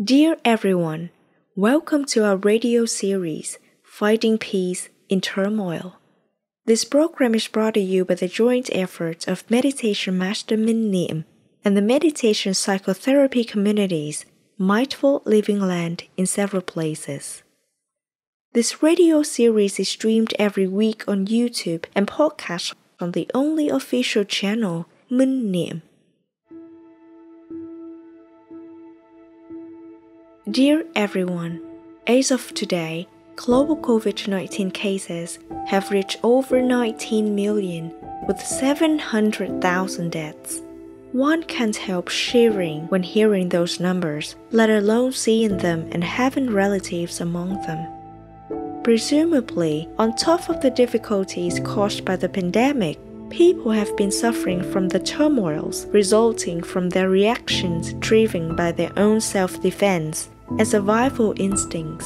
Dear everyone, welcome to our radio series, Finding Peace in Turmoil. This program is brought to you by the joint efforts of Meditation Master Minh Niem and the Meditation Psychotherapy communities, Mindful Living Land in several places. This radio series is streamed every week on YouTube and podcast on the only official channel, Minh Niem. Dear everyone, as of today, global COVID-19 cases have reached over 19 million with 700,000 deaths. One can't help shivering when hearing those numbers, let alone seeing them and having relatives among them. Presumably, on top of the difficulties caused by the pandemic, people have been suffering from the turmoils resulting from their reactions driven by their own self-defense and survival instincts.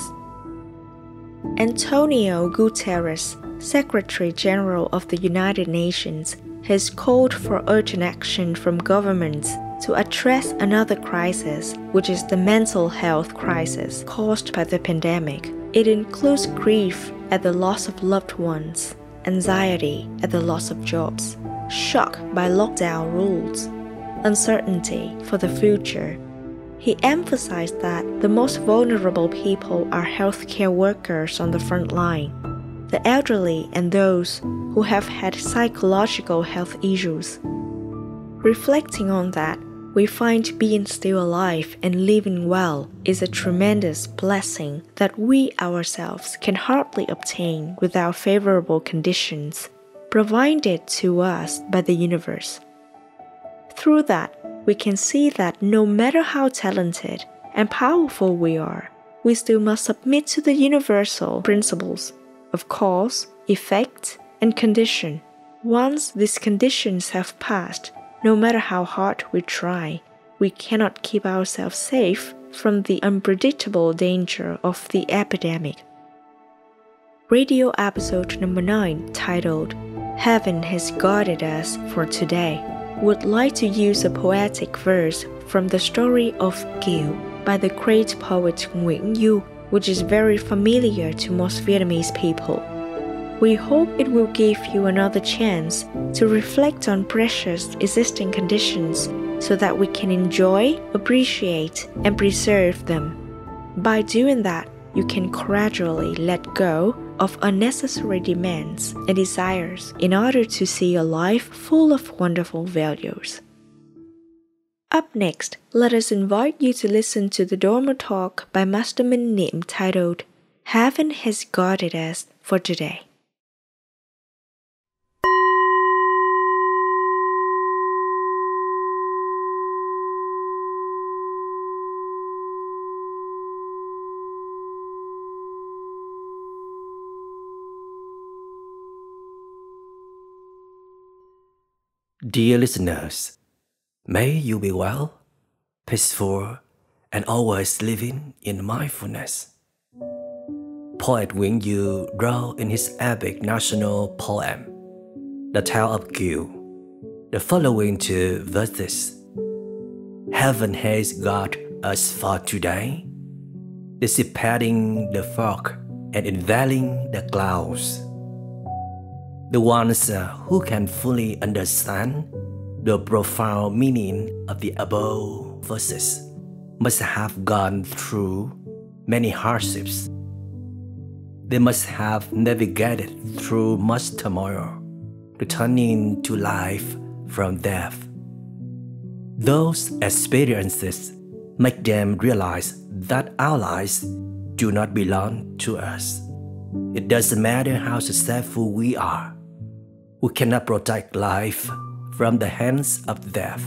Antonio Guterres, Secretary General of the United Nations, has called for urgent action from governments to address another crisis, which is the mental health crisis caused by the pandemic. It includes grief at the loss of loved ones, anxiety at the loss of jobs, shock by lockdown rules, uncertainty for the future. He emphasized that the most vulnerable people are healthcare workers on the front line, the elderly and those who have had psychological health issues. Reflecting on that, we find being still alive and living well is a tremendous blessing that we ourselves can hardly obtain without favorable conditions provided to us by the universe. Through that, we can see that no matter how talented and powerful we are, we still must submit to the universal principles of cause, effect, and condition. Once these conditions have passed, no matter how hard we try, we cannot keep ourselves safe from the unpredictable danger of the epidemic. Radio episode number 9, titled Heaven Has Guarded Us for Today, would like to use a poetic verse from the story of Kiều by the great poet Nguyễn, which is very familiar to most Vietnamese people. We hope it will give you another chance to reflect on precious existing conditions so that we can enjoy, appreciate, and preserve them. By doing that, you can gradually let go of unnecessary demands and desires in order to see a life full of wonderful values. Up next, let us invite you to listen to the Dharma Talk by Master Minh Niem titled Heaven Has Guarded Us for Today. Dear listeners, may you be well, peaceful, and always living in mindfulness. Poet Huynh wrote in his epic national poem, The Tale of Kiều, the following two verses. Heaven has guarded us for today, dissipating the fog and unveiling the clouds. The ones who can fully understand the profound meaning of the above verses must have gone through many hardships. They must have navigated through much turmoil, returning to life from death. Those experiences make them realize that our lives do not belong to us. It doesn't matter how successful we are. We cannot protect life from the hands of death.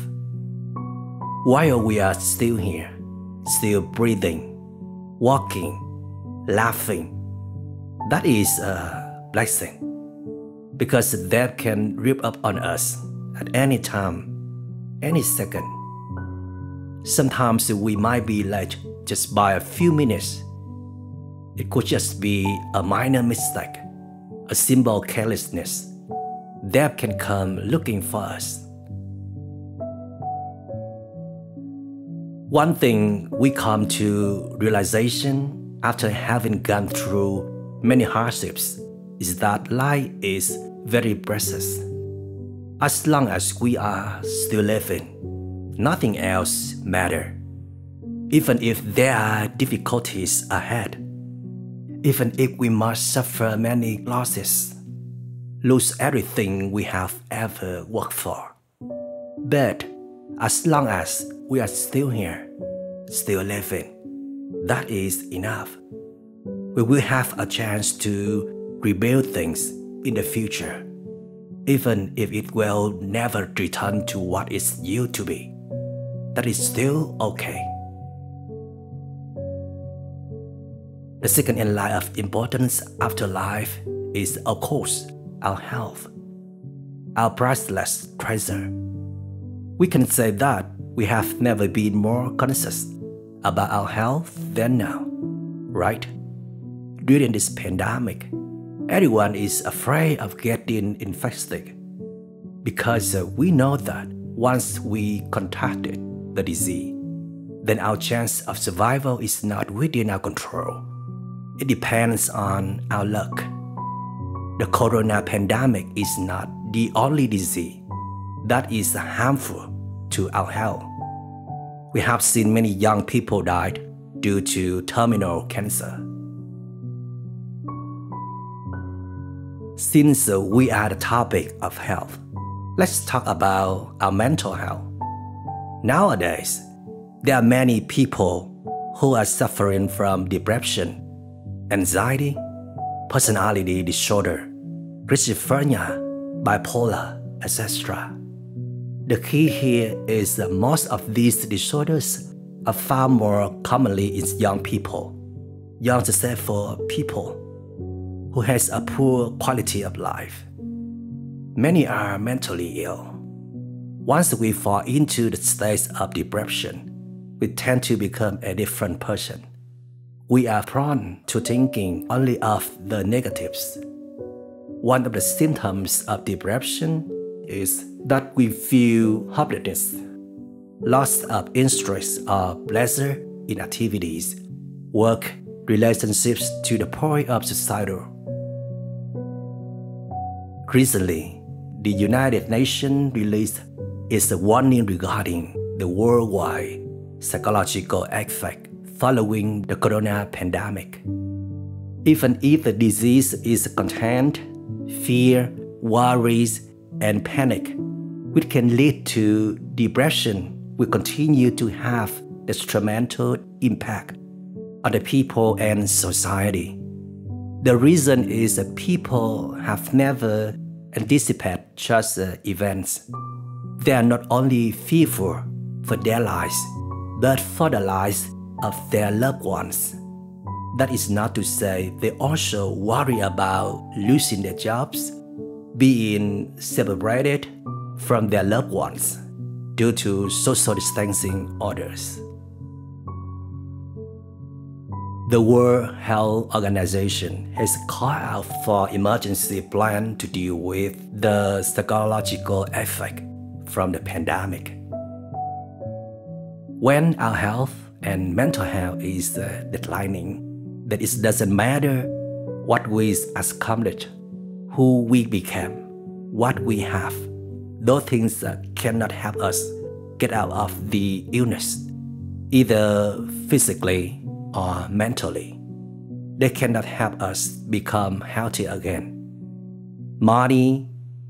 While we are still here, still breathing, walking, laughing, that is a blessing, because death can rip up on us at any time, any second. Sometimes we might be late just by a few minutes. It could just be a minor mistake, a simple carelessness. Death can come looking for us. One thing we come to realization after having gone through many hardships is that life is very precious. As long as we are still living, nothing else matters. Even if there are difficulties ahead, even if we must suffer many losses, lose everything we have ever worked for. But as long as we are still here, still living, that is enough. We will have a chance to rebuild things in the future, even if it will never return to what it used to be. That is still okay. The second in line of importance after life is, of course, our health, our priceless treasure. We can say that we have never been more conscious about our health than now, right? During this pandemic, everyone is afraid of getting infected because we know that once we contracted the disease, then our chance of survival is not within our control. It depends on our luck. The corona pandemic is not the only disease that is harmful to our health. We have seen many young people die due to terminal cancer. Since we are the topic of health, let's talk about our mental health. Nowadays, there are many people who are suffering from depression, anxiety, personality disorder, schizophrenia, bipolar, etc. The key here is that most of these disorders are found more commonly in young people, young successful people who has a poor quality of life. Many are mentally ill. Once we fall into the state of depression, we tend to become a different person. We are prone to thinking only of the negatives. One of the symptoms of depression is that we feel hopelessness, loss of interest or pleasure in activities, work, relationships to the point of suicidal. Recently, the United Nations released its warning regarding the worldwide psychological effect following the corona pandemic. Even if the disease is contained, fear, worries, and panic, which can lead to depression, will continue to have detrimental impact on the people and society. The reason is that people have never anticipated such events. They are not only fearful for their lives, but for the lives of their loved ones. That is not to say they also worry about losing their jobs, being separated from their loved ones due to social distancing orders. The World Health Organization has called out for emergency plan to deal with the psychological effect from the pandemic. When our health and mental health is declining, then it doesn't matter what we accomplished, who we became, what we have. Those things cannot help us get out of the illness, either physically or mentally. They cannot help us become healthy again. Money,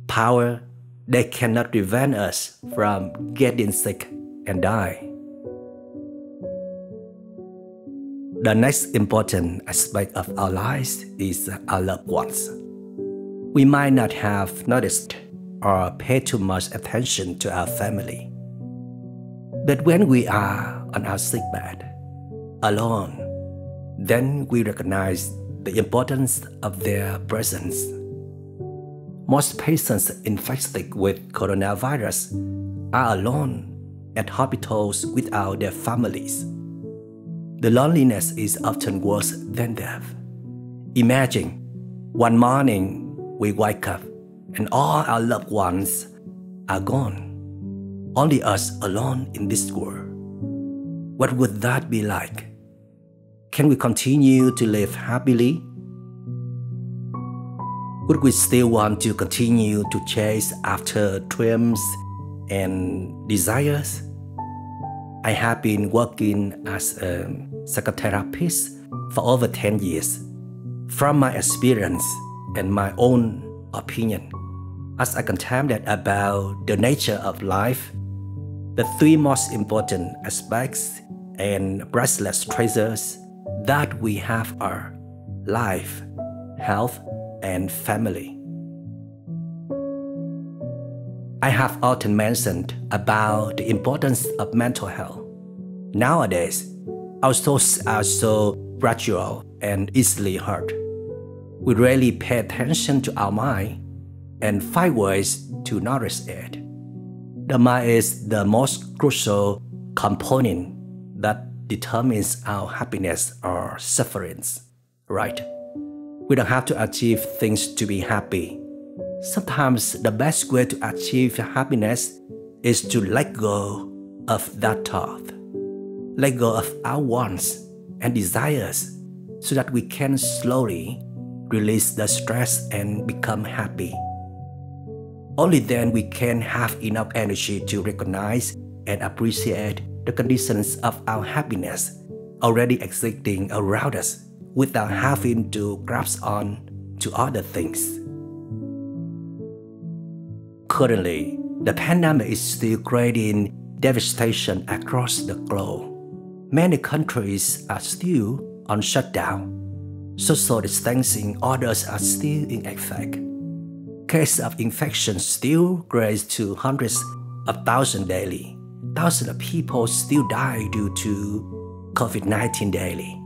power, they cannot prevent us from getting sick and die. The next important aspect of our lives is our loved ones. We might not have noticed or paid too much attention to our family. But when we are on our sickbed, alone, then we recognize the importance of their presence. Most patients infected with coronavirus are alone at hospitals without their families. The loneliness is often worse than death. Imagine, one morning we wake up and all our loved ones are gone. Only us alone in this world. What would that be like? Can we continue to live happily? Would we still want to continue to chase after dreams and desires? I have been working as a psychotherapist for over 10 years. From my experience and my own opinion, as I contemplate about the nature of life, the three most important aspects and priceless treasures that we have are life, health, and family. I have often mentioned about the importance of mental health. Nowadays, our thoughts are so fragile and easily hurt. We rarely pay attention to our mind and find ways to nourish it. The mind is the most crucial component that determines our happiness or sufferings, right? We don't have to achieve things to be happy. Sometimes the best way to achieve happiness is to let go of that thought. Let go of our wants and desires so that we can slowly release the stress and become happy. Only then we can have enough energy to recognize and appreciate the conditions of our happiness already existing around us without having to grasp on to other things. Currently, the pandemic is still creating devastation across the globe. Many countries are still on shutdown. Social distancing orders are still in effect. Cases of infection still rise to hundreds of thousands daily. Thousands of people still die due to COVID-19 daily.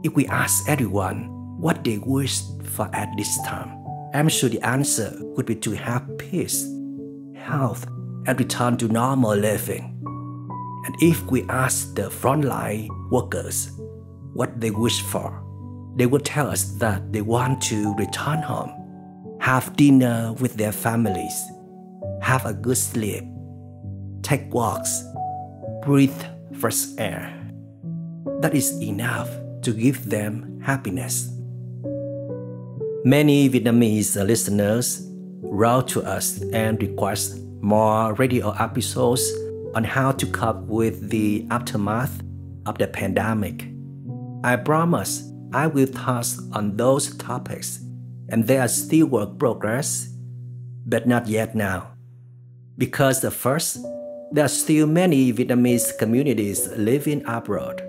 If we ask everyone what they wish for at this time, I'm sure the answer would be to have peace, health, and return to normal living. And if we ask the frontline workers what they wish for, they would tell us that they want to return home, have dinner with their families, have a good sleep, take walks, breathe fresh air. That is enough to give them happiness. Many Vietnamese listeners wrote to us and request more radio episodes on how to cope with the aftermath of the pandemic. I promise I will touch on those topics, and they are still work progress, but not yet now. Because first, there are still many Vietnamese communities living abroad,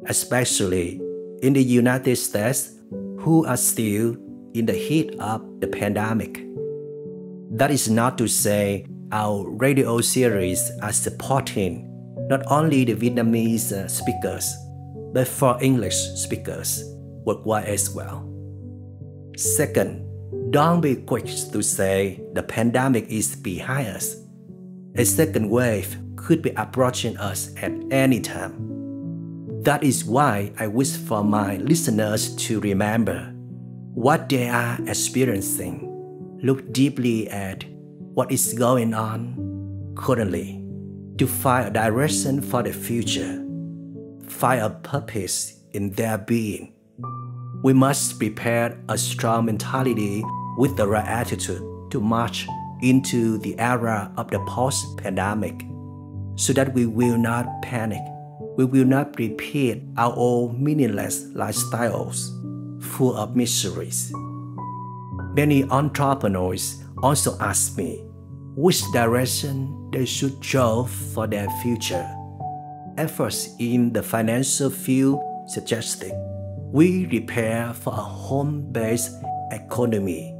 especially in the United States, who are still in the heat of the pandemic. That is not to say our radio series are supporting not only the Vietnamese speakers, but for English speakers worldwide as well. Second, don't be quick to say the pandemic is behind us. A second wave could be approaching us at any time. That is why I wish for my listeners to remember what they are experiencing. Look deeply at what is going on currently to find a direction for the future. Find a purpose in their being. We must prepare a strong mentality with the right attitude to march into the era of the post-pandemic so that we will not panic. We will not repeat our old meaningless lifestyles full of miseries. Many entrepreneurs also ask me which direction they should go for their future. Efforts in the financial field suggested we prepare for a home-based economy.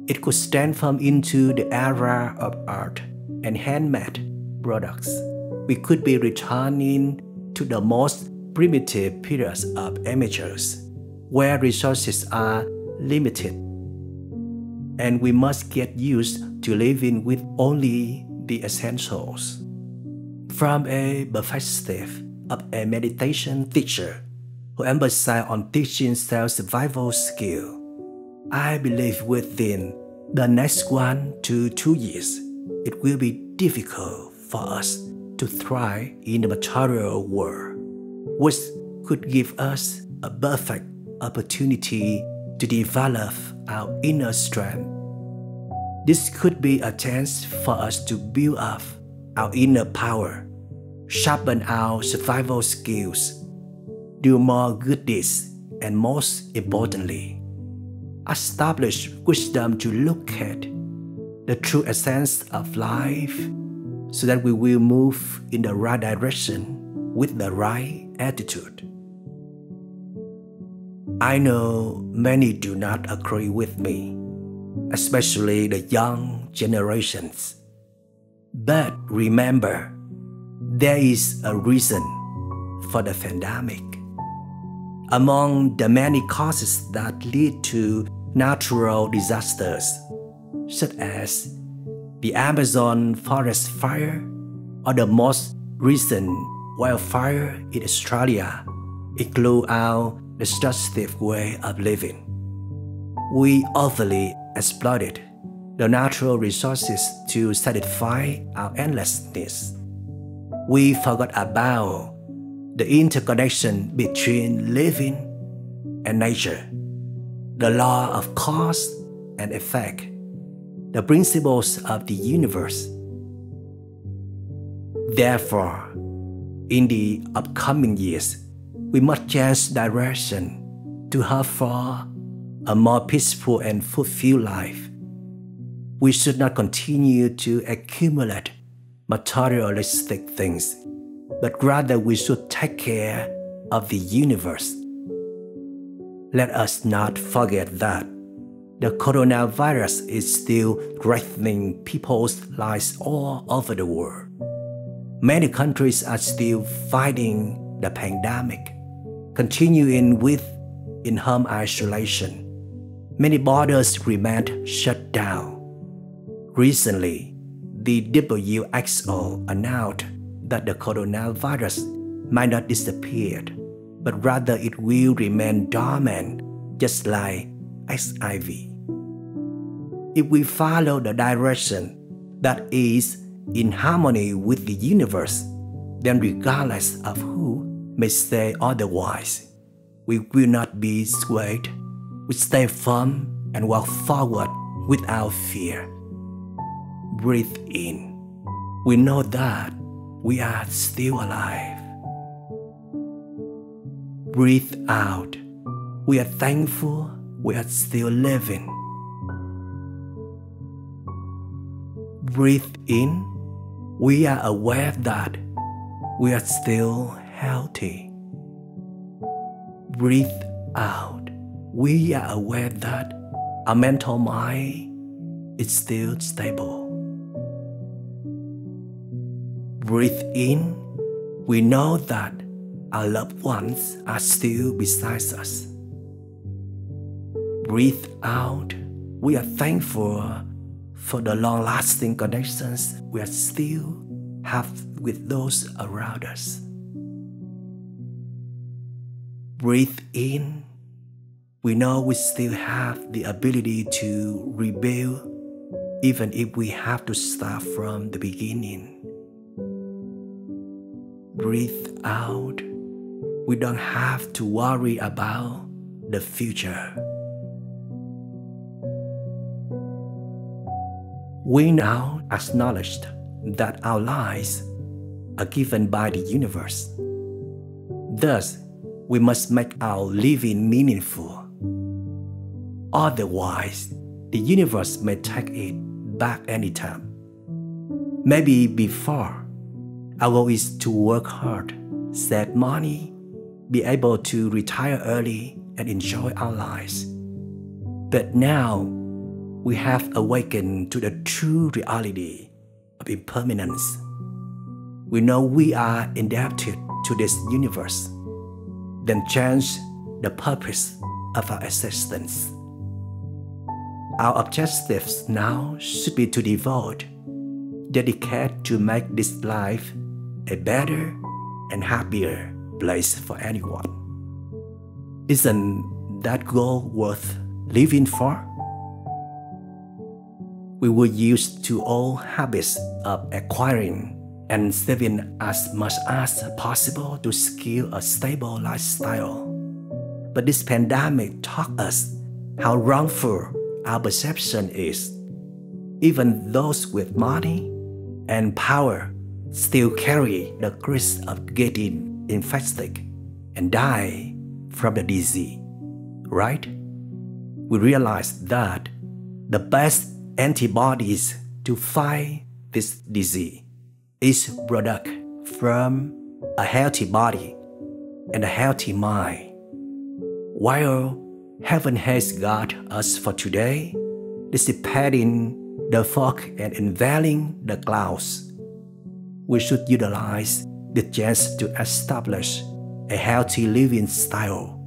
It could transform into the era of art and handmade products. We could be returning to the most primitive periods of amateurs, where resources are limited, and we must get used to living with only the essentials. From a perspective of a meditation teacher who emphasizes on teaching self-survival skill, I believe within the next 1 to 2 years, it will be difficult for us to thrive in the material world. which could give us a perfect opportunity to develop our inner strength. This could be a chance for us to build up our inner power, sharpen our survival skills, do more good deeds, and most importantly, establish wisdom to look at the true essence of life so that we will move in the right direction with the right attitude. I know many do not agree with me, especially the young generations. But remember, there is a reason for the pandemic. Among the many causes that lead to natural disasters, such as the Amazon forest fire or the most recent wildfire in Australia, include our destructive way of living. We overly exploited the natural resources to satisfy our endless needs. We forgot about the interconnection between living and nature, the law of cause and effect, the principles of the universe. Therefore, in the upcoming years, we must change direction to hope for a more peaceful and fulfilled life. We should not continue to accumulate materialistic things, but rather we should take care of the universe. Let us not forget that the coronavirus is still threatening people's lives all over the world. Many countries are still fighting the pandemic, continuing with in-home isolation. Many borders remain shut down. Recently, the WHO announced that the coronavirus might not disappear, but rather it will remain dormant, just like HIV. If we follow the direction that is in harmony with the universe, then regardless of who may say otherwise, we will not be swayed. We stay firm and walk forward without fear. Breathe in. We know that we are still alive. Breathe out. We are thankful we are still living. Breathe in. We are aware that we are still healthy. Breathe out. We are aware that our mental mind is still stable. Breathe in. We know that our loved ones are still beside us. Breathe out. We are thankful for the long-lasting connections we still have with those around us. Breathe in. We know we still have the ability to rebuild, even if we have to start from the beginning. Breathe out. We don't have to worry about the future. We now acknowledge that our lives are given by the universe. Thus, we must make our living meaningful. Otherwise, the universe may take it back anytime. Maybe before, our goal is to work hard, save money, be able to retire early and enjoy our lives. But now, we have awakened to the true reality of impermanence. We know we are indebted to this universe, then change the purpose of our existence. Our objectives now should be to dedicate to make this life a better and happier place for anyone. Isn't that goal worth living for? We were used to old habits of acquiring and saving as much as possible to secure a stable lifestyle. But this pandemic taught us how wrongful our perception is. Even those with money and power still carry the risk of getting infected and die from the disease, right? We realize that the best antibodies to fight this disease is product from a healthy body and a healthy mind. While heaven has got us for today, dissipating the fog and unveiling the clouds, we should utilize the chance to establish a healthy living style,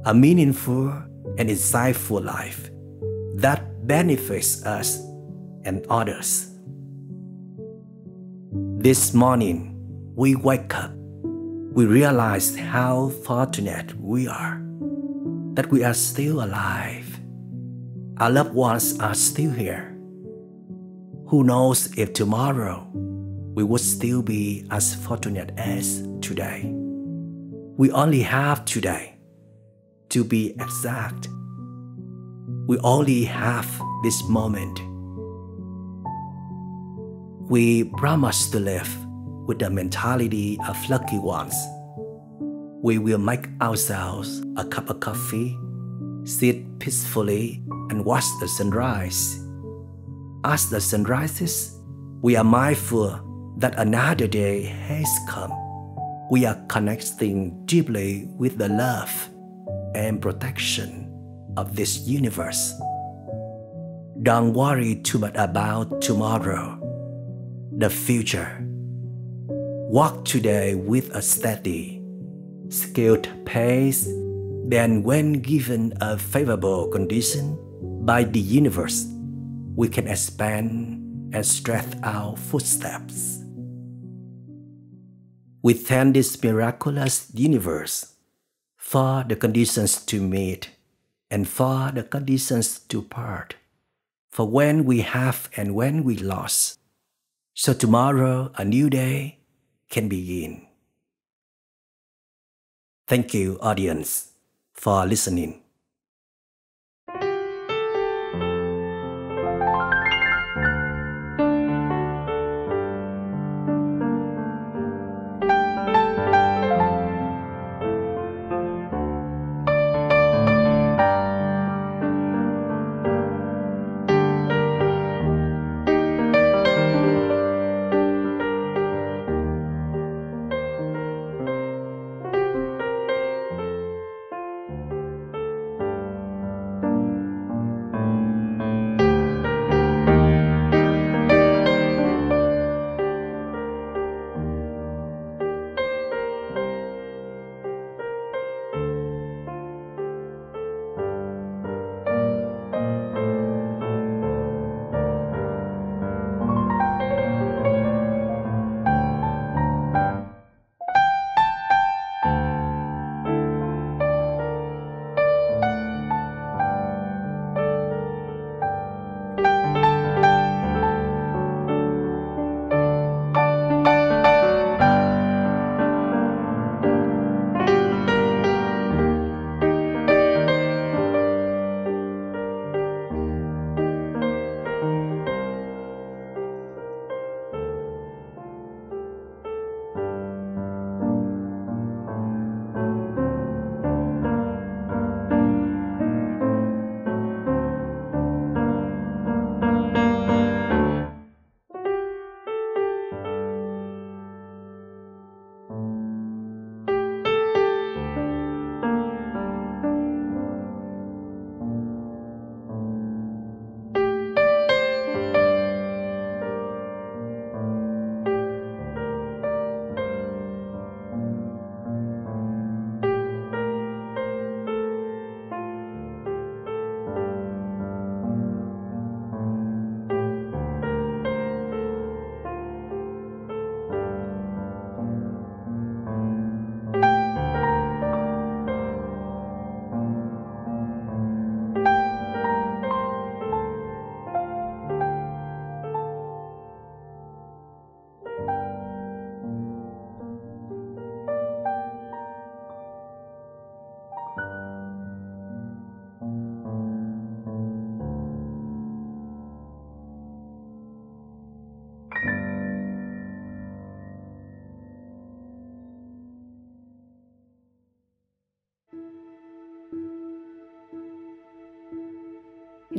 a meaningful and insightful life that benefits us and others. This morning, we wake up, we realize how fortunate we are, that we are still alive. Our loved ones are still here. Who knows if tomorrow we would still be as fortunate as today. We only have today. To be exact, we only have this moment. We promise to live with the mentality of lucky ones. We will make ourselves a cup of coffee, sit peacefully and watch the sunrise. As the sun rises, we are mindful that another day has come. We are connecting deeply with the love and protection of this universe. Don't worry too much about tomorrow, the future. Walk today with a steady, skilled pace. Then when given a favorable condition by the universe, we can expand and stretch our footsteps. We thank this miraculous universe for the conditions to meet and for the conditions to part, for when we have and when we lost, so tomorrow a new day can begin. Thank you, audience, for listening.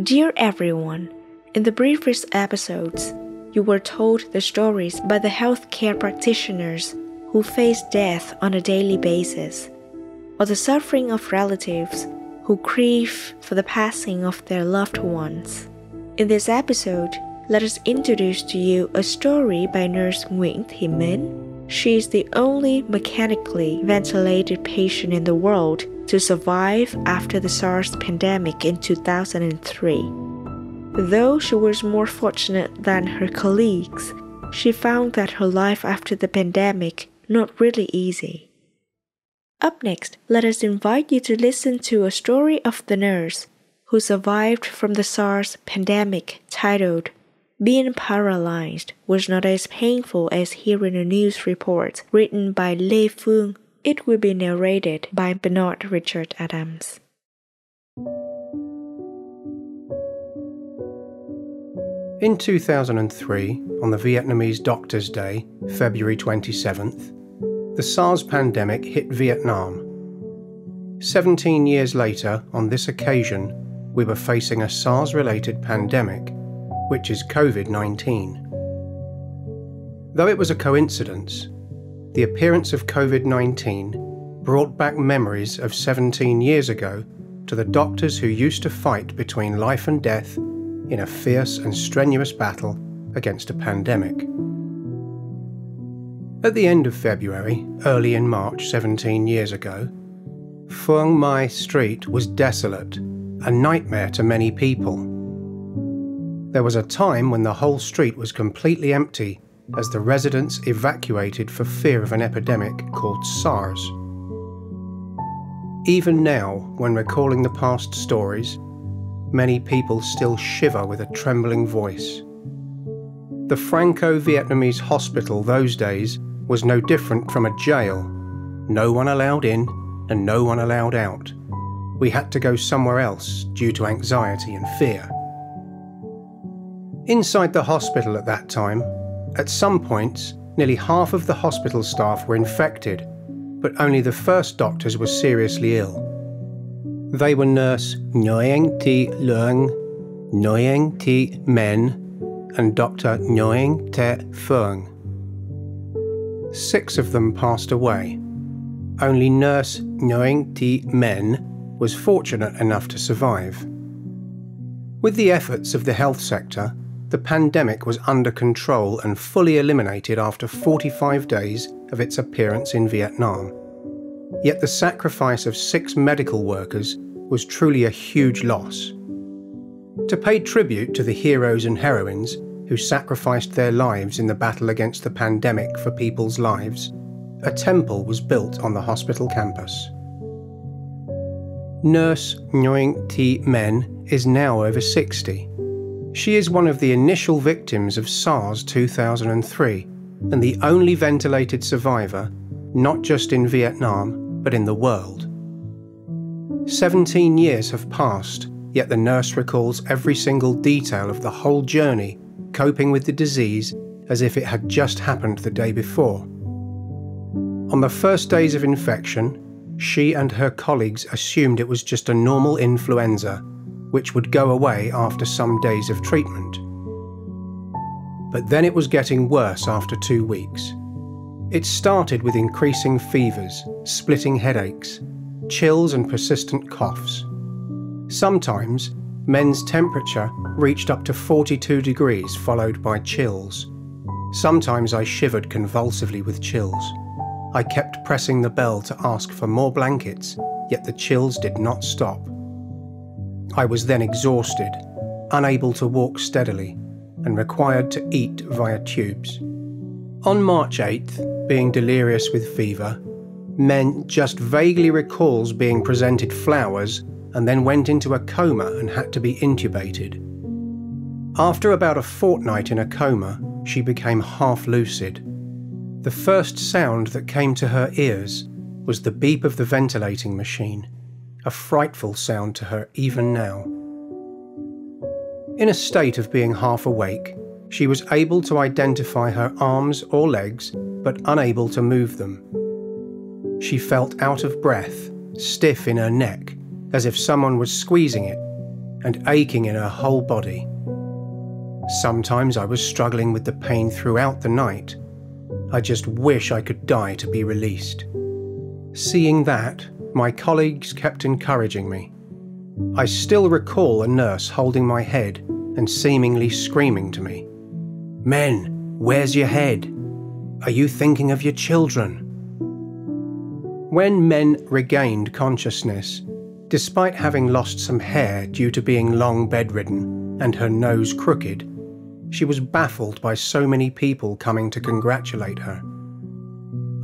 Dear everyone, in the previous episodes, you were told the stories by the healthcare practitioners who face death on a daily basis, or the suffering of relatives who grieve for the passing of their loved ones. In this episode, let us introduce to you a story by Nurse Nguyễn Thị Mến. She is the only mechanically ventilated patient in the world to survive after the SARS pandemic in 2003. Though she was more fortunate than her colleagues, she found that her life after the pandemic not really easy. Up next, let us invite you to listen to a story of the nurse who survived from the SARS pandemic titled Being Paralyzed Was Not As Painful as Hearing a News Report, written by Phuong. It will be narrated by Bernard Richard Adams. In 2003, on the Vietnamese Doctors' Day, February 27th, the SARS pandemic hit Vietnam. 17 years later, on this occasion, we were facing a SARS-related pandemic, which is COVID-19. Though it was a coincidence, the appearance of COVID-19 brought back memories of 17 years ago to the doctors who used to fight between life and death in a fierce and strenuous battle against a pandemic. At the end of February, early in March 17 years ago, Phuong Mai Street was desolate, a nightmare to many people. There was a time when the whole street was completely empty as the residents evacuated for fear of an epidemic called SARS. Even now, when recalling the past stories, many people still shiver with a trembling voice. The Franco-Vietnamese hospital those days was no different from a jail. No one allowed in and no one allowed out. We had to go somewhere else due to anxiety and fear. Inside the hospital at that time, at some points, nearly half of the hospital staff were infected, but only the first doctors were seriously ill. They were Nurse Nguyen Thi Luong, Nguyen Thi Men, and Dr. Nguyen Te Phuong. 6 of them passed away. Only Nurse Nguyen Thi Men was fortunate enough to survive. With the efforts of the health sector, the pandemic was under control and fully eliminated after 45 days of its appearance in Vietnam. Yet the sacrifice of 6 medical workers was truly a huge loss. To pay tribute to the heroes and heroines who sacrificed their lives in the battle against the pandemic for people's lives, a temple was built on the hospital campus. Nurse Nguyen Thi Men is now over 60. She is one of the initial victims of SARS 2003 and the only ventilated survivor, not just in Vietnam, but in the world. 17 years have passed, yet the nurse recalls every single detail of the whole journey, coping with the disease as if it had just happened the day before. On the first days of infection, she and her colleagues assumed it was just a normal influenza, which would go away after some days of treatment. But then it was getting worse after 2 weeks. It started with increasing fevers, splitting headaches, chills and persistent coughs. Sometimes, men's temperature reached up to 42 degrees, followed by chills. Sometimes I shivered convulsively with chills. I kept pressing the bell to ask for more blankets, yet the chills did not stop. I was then exhausted, unable to walk steadily, and required to eat via tubes. On March 8th, being delirious with fever, Men just vaguely recalls being presented flowers and then went into a coma and had to be intubated. After about a fortnight in a coma, she became half lucid. The first sound that came to her ears was the beep of the ventilating machine, a frightful sound to her even now. In a state of being half awake, she was able to identify her arms or legs, but unable to move them. She felt out of breath, stiff in her neck, as if someone was squeezing it, and aching in her whole body. Sometimes I was struggling with the pain throughout the night. I just wish I could die to be released. Seeing that, my colleagues kept encouraging me. I still recall a nurse holding my head and seemingly screaming to me, "Men, where's your head? Are you thinking of your children?" When Men regained consciousness, despite having lost some hair due to being long bedridden and her nose crooked, she was baffled by so many people coming to congratulate her.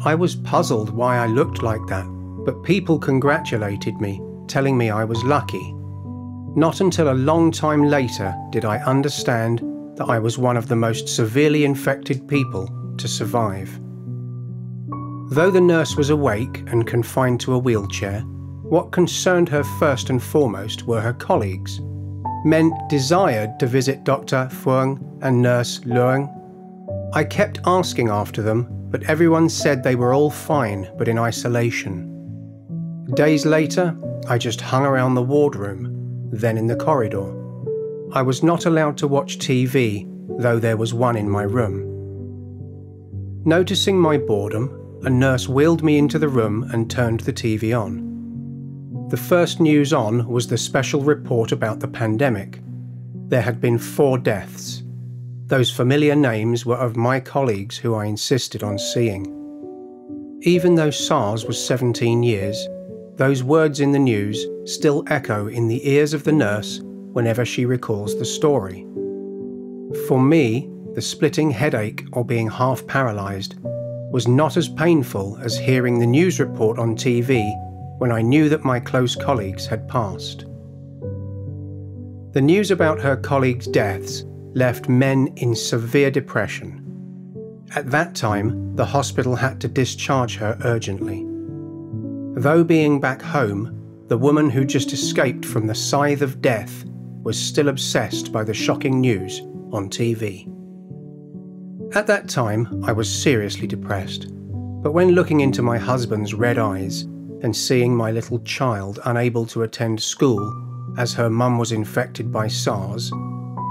I was puzzled why I looked like that, but people congratulated me, telling me I was lucky. Not until a long time later did I understand that I was one of the most severely infected people to survive. Though the nurse was awake and confined to a wheelchair, what concerned her first and foremost were her colleagues. Men desired to visit Dr. Phuong and Nurse Luong. I kept asking after them, but everyone said they were all fine but in isolation. Days later, I just hung around the wardroom, then in the corridor. I was not allowed to watch TV, though there was one in my room. Noticing my boredom, a nurse wheeled me into the room and turned the TV on. The first news on was the special report about the pandemic. There had been 4 deaths. Those familiar names were of my colleagues who I insisted on seeing. Even though SARS was 17 years, those words in the news still echo in the ears of the nurse whenever she recalls the story. For me, the splitting headache or being half paralyzed was not as painful as hearing the news report on TV when I knew that my close colleagues had passed. The news about her colleagues' deaths left Men in severe depression. At that time, the hospital had to discharge her urgently. Though being back home, the woman who just escaped from the scythe of death was still obsessed by the shocking news on TV. At that time, I was seriously depressed, but when looking into my husband's red eyes and seeing my little child unable to attend school as her mum was infected by SARS,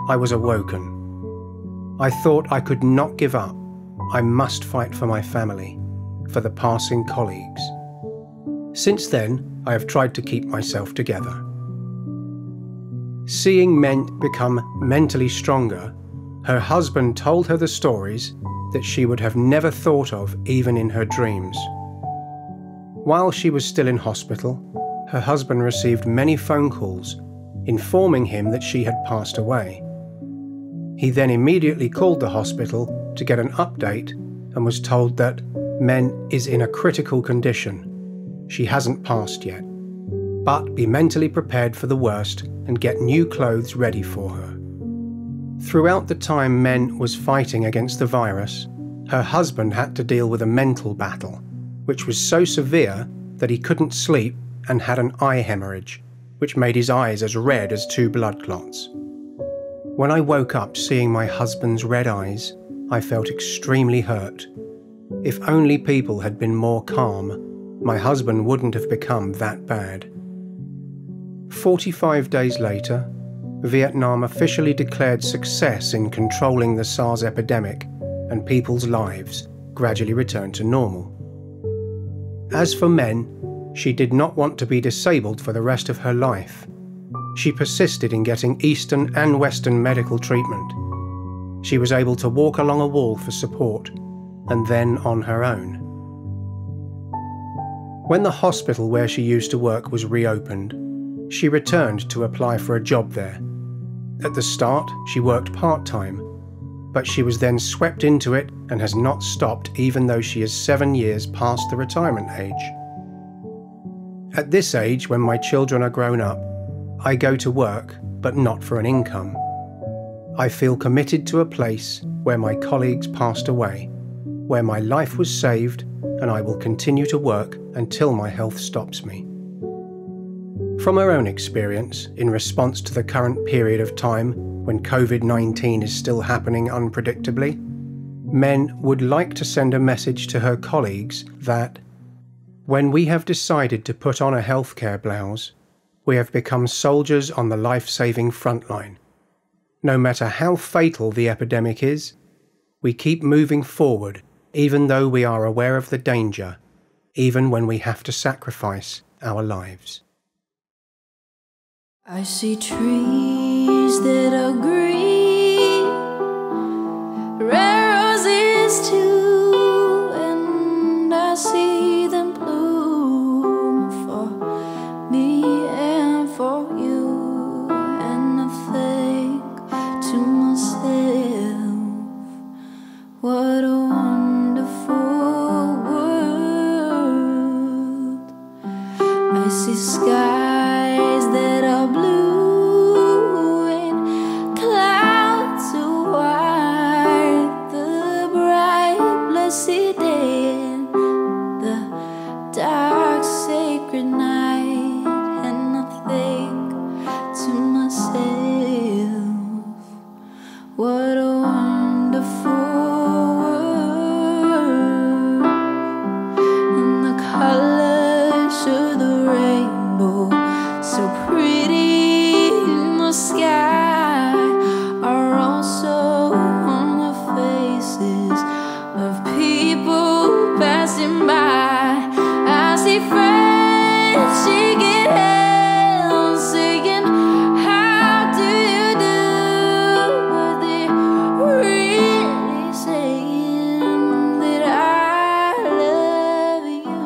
I was awoken. I thought I could not give up. I must fight for my family, for the passing colleagues. Since then, I have tried to keep myself together. Seeing Men become mentally stronger, her husband told her the stories that she would have never thought of even in her dreams. While she was still in hospital, her husband received many phone calls informing him that she had passed away. He then immediately called the hospital to get an update and was told that Men is in a critical condition. She hasn't passed yet, but be mentally prepared for the worst and get new clothes ready for her. Throughout the time Men was fighting against the virus, her husband had to deal with a mental battle, which was so severe that he couldn't sleep and had an eye hemorrhage, which made his eyes as red as 2 blood clots. When I woke up seeing my husband's red eyes, I felt extremely hurt. If only people had been more calm, my husband wouldn't have become that bad. 45 days later, Vietnam officially declared success in controlling the SARS epidemic, and people's lives gradually returned to normal. As for Men, she did not want to be disabled for the rest of her life. She persisted in getting Eastern and Western medical treatment. She was able to walk along a wall for support, and then on her own. When the hospital where she used to work was reopened, she returned to apply for a job there. At the start, she worked part-time, but she was then swept into it and has not stopped even though she is 7 years past the retirement age. At this age, when my children are grown up, I go to work, but not for an income. I feel committed to a place where my colleagues passed away, where my life was saved, and I will continue to work until my health stops me. From her own experience, in response to the current period of time when COVID-19 is still happening unpredictably, Men would like to send a message to her colleagues that when we have decided to put on a healthcare blouse, we have become soldiers on the life-saving front line. No matter how fatal the epidemic is, we keep moving forward even though we are aware of the danger, even when we have to sacrifice our lives. I see trees that are green, red roses too, and I see them bloom for me and for you, and I think to myself, what a wonderful world. I see skies that are blue and clouds of white, the bright blessed day and the dark sacred night, and I think to myself, what a wonderful world, and the colors of the rainbow, so pretty in the sky, are also on the faces of people passing by. I see friends shaking hands, saying, how do you do? But they're really saying that I love you.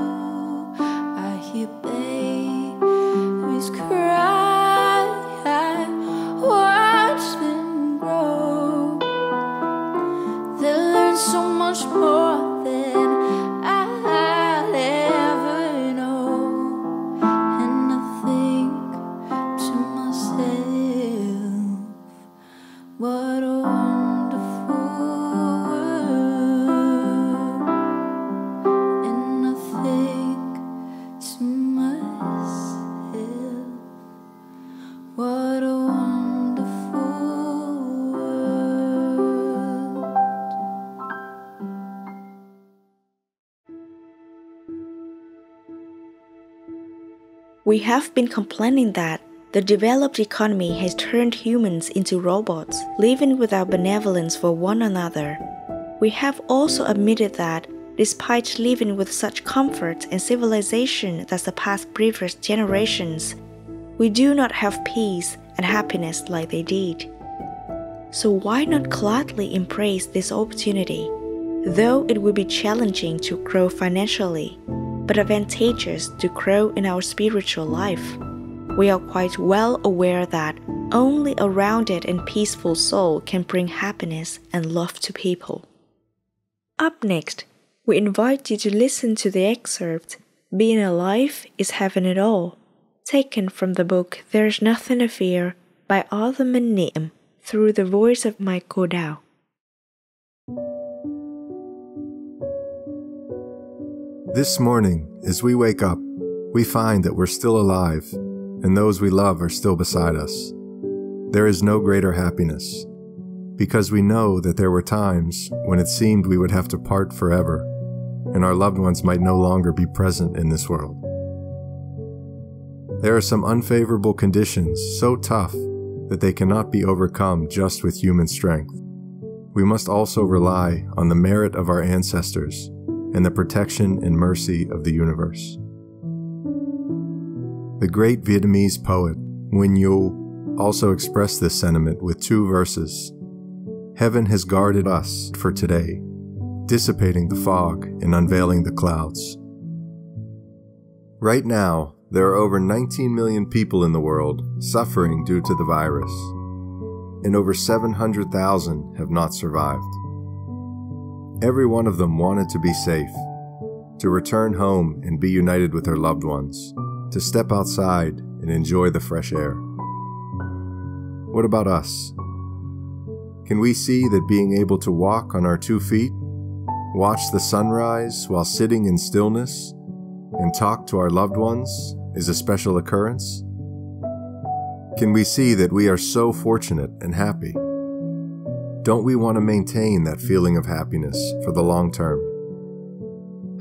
I hear babies cry, I watch them grow. They learn so much more than I'll ever know, and I think to myself, what a wonderful world, and I think to myself, what a wonderful world. We have been complaining that the developed economy has turned humans into robots, living without benevolence for one another. We have also admitted that, despite living with such comfort and civilization that surpass previous generations, we do not have peace and happiness like they did. So why not gladly embrace this opportunity? Though it will be challenging to grow financially, but advantageous to grow in our spiritual life, we are quite well aware that only a rounded and peaceful soul can bring happiness and love to people. Up next, we invite you to listen to the excerpt, Being Alive is Having It All, taken from the book There's Nothing to Fear by Master Minh Niem, through the voice of my Kodao. This morning, as we wake up, we find that we're still alive, and those we love are still beside us. There is no greater happiness, because we know that there were times when it seemed we would have to part forever, and our loved ones might no longer be present in this world. There are some unfavorable conditions so tough that they cannot be overcome just with human strength. We must also rely on the merit of our ancestors and the protection and mercy of the universe. The great Vietnamese poet Huynh also expressed this sentiment with 2 verses. Heaven has guarded us for today, dissipating the fog and unveiling the clouds. Right now, there are over 19 million people in the world suffering due to the virus, and over 700,000 have not survived. Every one of them wanted to be safe, to return home and be united with their loved ones, to step outside and enjoy the fresh air. What about us? Can we see that being able to walk on our 2 feet, watch the sunrise while sitting in stillness, and talk to our loved ones is a special occurrence? Can we see that we are so fortunate and happy? Don't we want to maintain that feeling of happiness for the long term?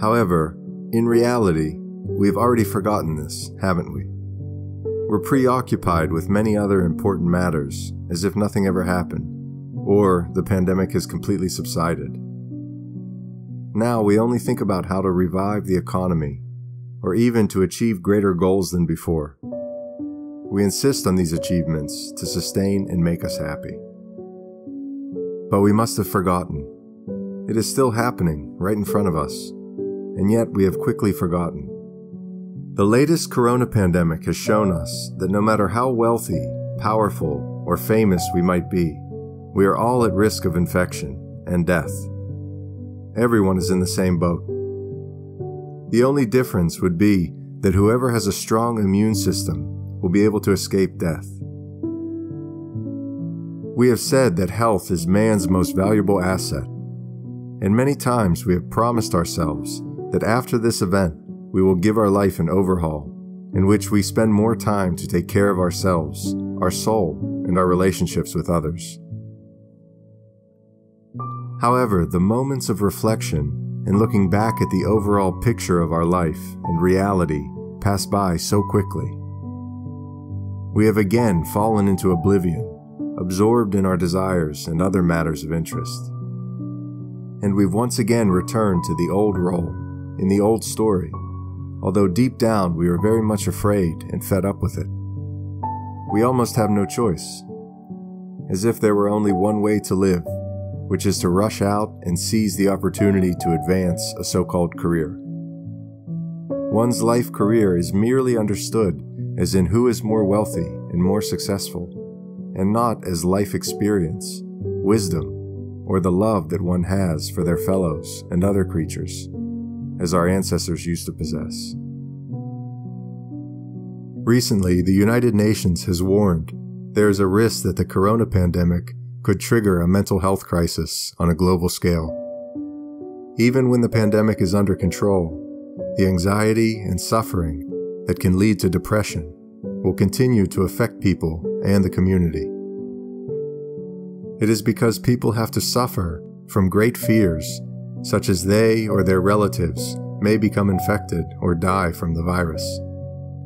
However, in reality, we've already forgotten this, haven't we? we're preoccupied with many other important matters as if nothing ever happened, or the pandemic has completely subsided. Now we only think about how to revive the economy, or even to achieve greater goals than before. We insist on these achievements to sustain and make us happy. But we must have forgotten. It is still happening right in front of us, and yet we have quickly forgotten. The latest corona pandemic has shown us that no matter how wealthy, powerful, or famous we might be, we are all at risk of infection and death. Everyone is in the same boat. The only difference would be that whoever has a strong immune system will be able to escape death. We have said that health is man's most valuable asset, and many times we have promised ourselves that after this event we will give our life an overhaul, in which we spend more time to take care of ourselves, our soul, and our relationships with others. However, the moments of reflection and looking back at the overall picture of our life and reality pass by so quickly. We have again fallen into oblivion, absorbed in our desires and other matters of interest. And we've once again returned to the old role, in the old story, although deep down we are very much afraid and fed up with it. We almost have no choice, as if there were only one way to live, which is to rush out and seize the opportunity to advance a so-called career. One's life career is merely understood as in who is more wealthy and more successful, and not as life experience, wisdom, or the love that one has for their fellows and other creatures, as our ancestors used to possess. Recently, the United Nations has warned there is a risk that the corona pandemic could trigger a mental health crisis on a global scale. Even when the pandemic is under control, the anxiety and suffering that can lead to depression will continue to affect people and the community. It is because people have to suffer from great fears, such as they or their relatives may become infected or die from the virus,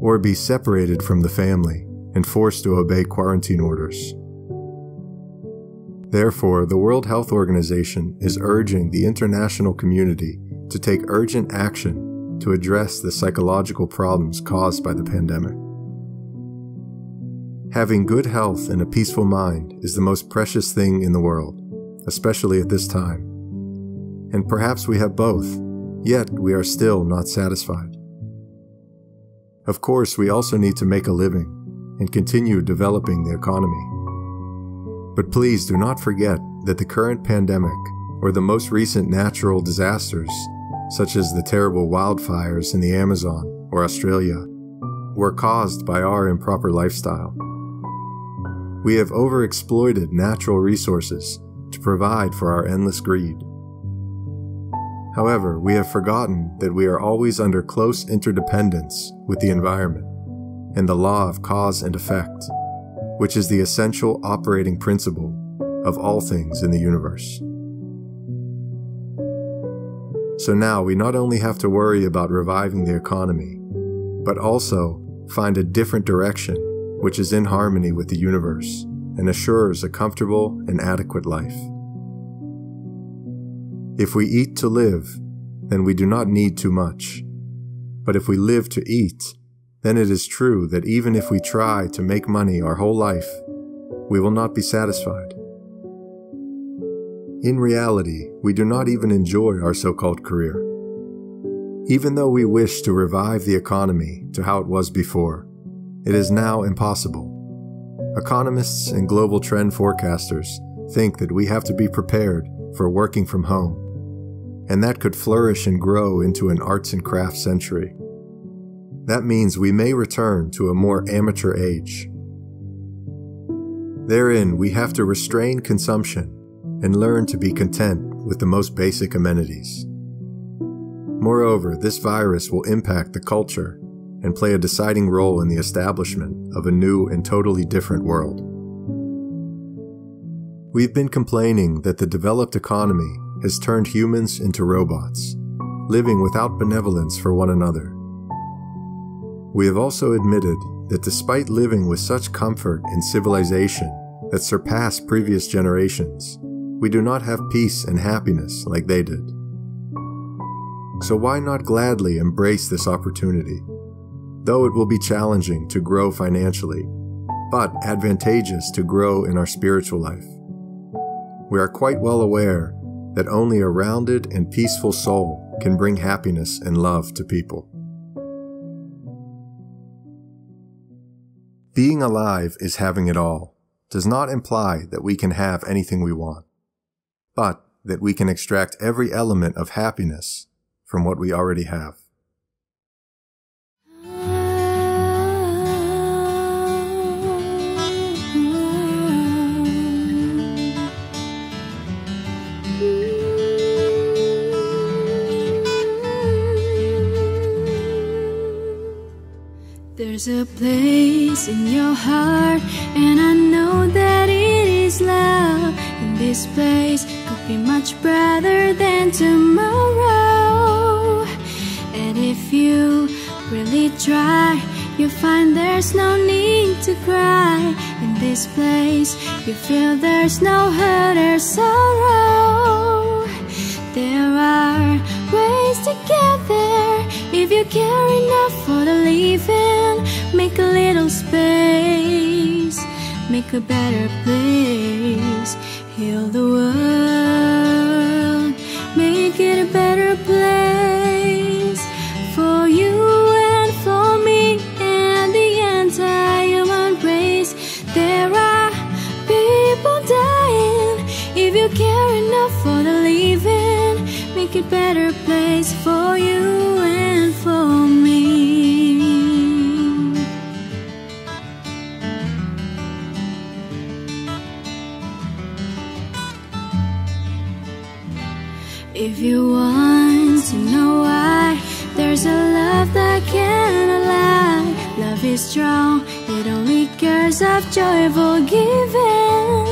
or be separated from the family and forced to obey quarantine orders. Therefore, the World Health Organization is urging the international community to take urgent action to address the psychological problems caused by the pandemic. Having good health and a peaceful mind is the most precious thing in the world, especially at this time. And perhaps we have both, yet we are still not satisfied. Of course, we also need to make a living and continue developing the economy. But please do not forget that the current pandemic, or the most recent natural disasters, such as the terrible wildfires in the Amazon or Australia, were caused by our improper lifestyle. We have overexploited natural resources to provide for our endless greed. However, we have forgotten that we are always under close interdependence with the environment and the law of cause and effect, which is the essential operating principle of all things in the universe. So now we not only have to worry about reviving the economy, but also find a different direction which is in harmony with the universe and assures a comfortable and adequate life. If we eat to live, then we do not need too much. But if we live to eat, then it is true that even if we try to make money our whole life, we will not be satisfied. In reality, we do not even enjoy our so-called career. Even though we wish to revive the economy to how it was before, it is now impossible. Economists and global trend forecasters think that we have to be prepared for working from home, and that could flourish and grow into an arts and crafts century. That means we may return to a more amateur age. Therein, we have to restrain consumption and learn to be content with the most basic amenities. Moreover, this virus will impact the culture and play a deciding role in the establishment of a new and totally different world. We've been complaining that the developed economy has turned humans into robots, living without benevolence for one another. We have also admitted that despite living with such comfort and civilization that surpassed previous generations, we do not have peace and happiness like they did. So why not gladly embrace this opportunity? Though it will be challenging to grow financially, but advantageous to grow in our spiritual life. We are quite well aware that only a rounded and peaceful soul can bring happiness and love to people. Being alive is having it all does not imply that we can have anything we want, but that we can extract every element of happiness from what we already have. There's a place in your heart, and I know that it is love. And this place could be much brighter than tomorrow. And if you really try, you'll find there's no need to cry. In this place, you feel there's no hurt or sorrow. There are ways to get there if you care enough for the living. Make a little space, make a better place. Heal the world, make it a better place for you and for me and the anti-human race. There are people dying. If you care enough for the living, make it a better place for you and for me. If you want to know why, there's a love that cannot lie. Love is strong, it only cares of joyful giving.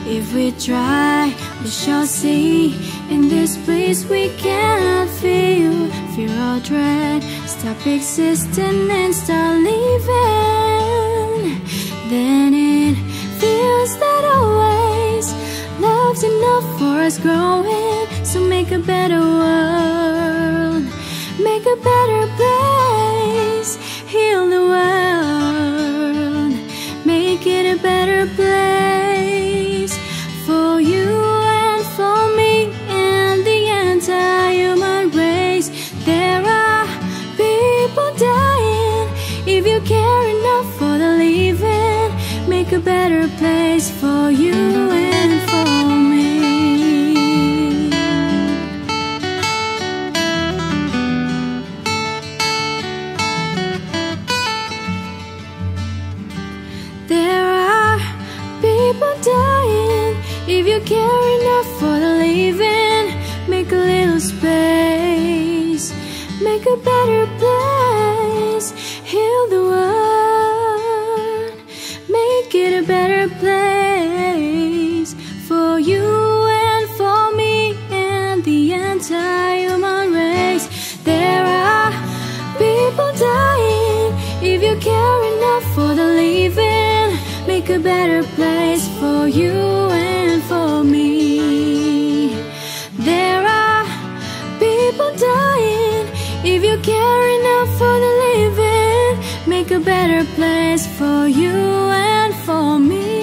If we try, we shall see. In this place we cannot feel fear or dread. Stop existing and start living. Then it feels that always love's enough for us growing. So make a better world, make a better place. Heal the world, make it a better place for you and for me and the anti-human race. There are people dying. If you care enough for the living, make a better place for you and for me. There are people dying. If you care enough for the living, make a little space, make a better place. Heal the world, make it a better place for you and for me and the anti-human race. There are people dying. If you care enough for the living, make a better place for you and for me. There are people dying. If you care enough for the living, make a better place for you and for me.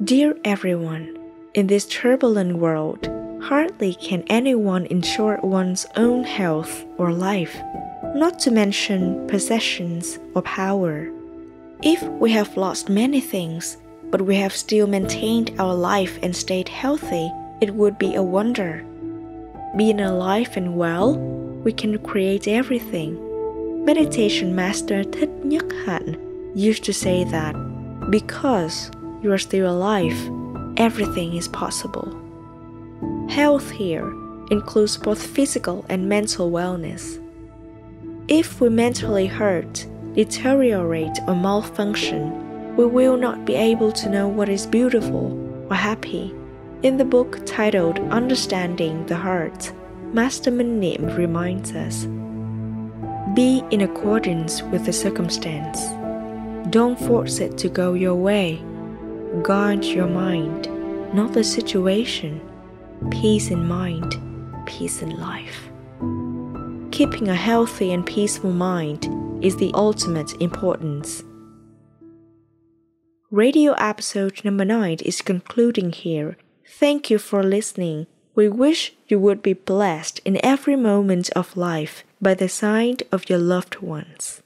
Dear everyone, in this turbulent world, hardly can anyone ensure one's own health or life, not to mention possessions or power. If we have lost many things, but we have still maintained our life and stayed healthy, it would be a wonder. Being alive and well, we can create everything. meditation master Thích Nhất Hạnh used to say that because you are still alive, everything is possible. Health here includes both physical and mental wellness. If we mentally hurt, deteriorate, or malfunction, we will not be able to know what is beautiful or happy. In the book titled Understanding the Heart, Master Minh Niem reminds us, be in accordance with the circumstance. Don't force it to go your way. Guard your mind, not the situation. Peace in mind, peace in life. Keeping a healthy and peaceful mind is the ultimate importance. Radio episode number 9 is concluding here. Thank you for listening. We wish you would be blessed in every moment of life by the side of your loved ones.